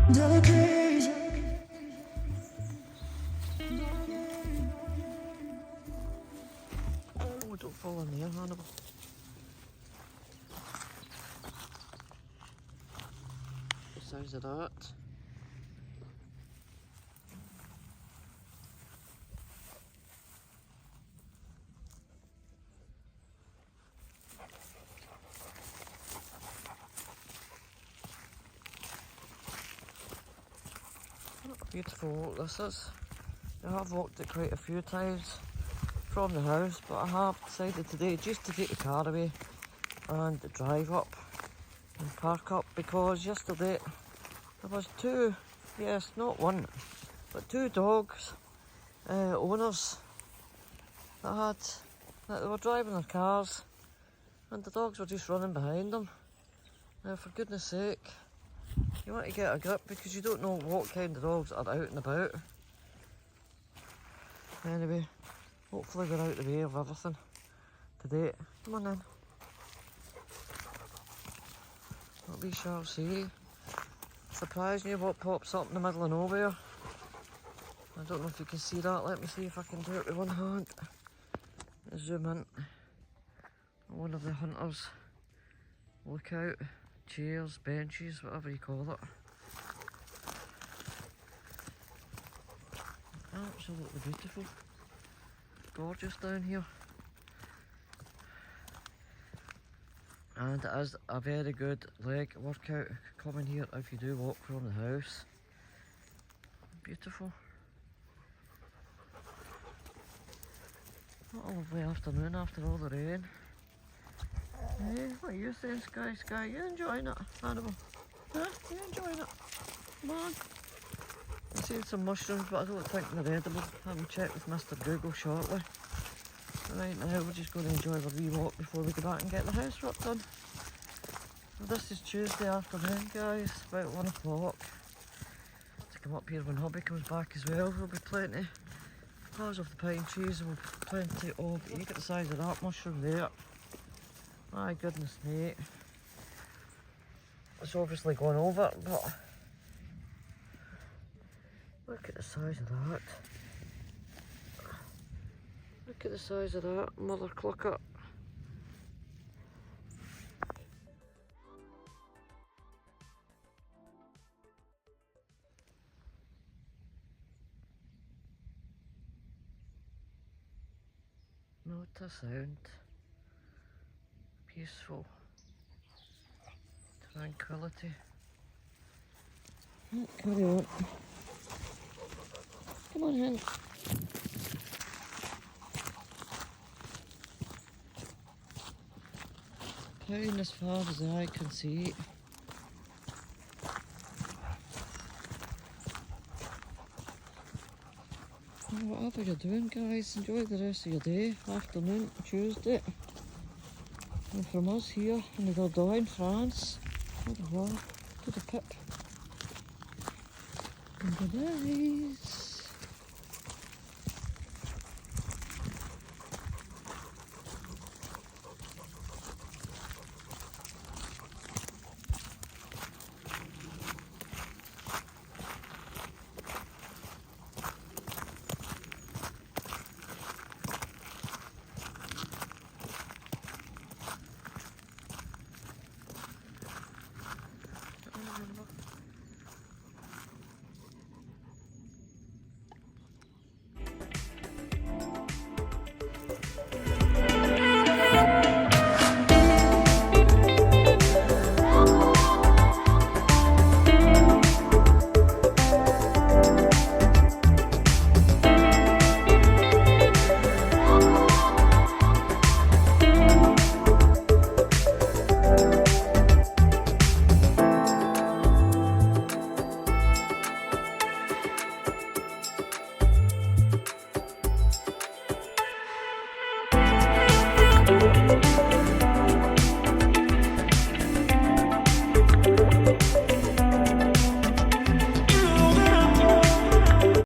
Oh, don't fall in there, Hannibal. The size of that. Beautiful walk this is. I have walked it quite a few times from the house, but I have decided today just to take the car away and drive up and park up, because yesterday there was two, yes, not one, but two dogs, owners that they were driving their cars and the dogs were just running behind them. Now, for goodness sake, you want to get a grip, because you don't know what kind of dogs are out and about. Anyway, hopefully we're out of the way of everything today. Come on in. What we shall see. Surprising you what pops up in the middle of nowhere. I don't know if you can see that. Let me see if I can do it with one hand. Zoom in. One of the hunters' lookout chairs, benches, whatever you call it. Absolutely beautiful. Gorgeous down here. And it is a very good leg workout coming here if you do walk from the house. Beautiful. What a lovely afternoon after all the rain. Hey, what are you saying, Skye? Skye, you enjoying it, Hannibal? Huh? You enjoying it? Come on. I've seen some mushrooms, but I don't think they're edible. I will check with Mr. Google shortly. Right now, we're just going to enjoy the wee walk before we go back and get the housework done. So this is Tuesday afternoon, guys, about 1 o'clock. To come up here when hubby comes back as well. There'll be plenty of the pine trees, and plenty of, you get the size of that mushroom there. My goodness mate. It's obviously gone over, but look at the size of that. Look at the size of that, mother clucker. Not a sound. Peaceful. Tranquility. Right, carry on. Come on, hen. Plain as far as the eye can see. Well, whatever you're doing, guys, enjoy the rest of your day, afternoon, Tuesday. And from us here in the Dordogne, France, au revoir to the pip. And good days.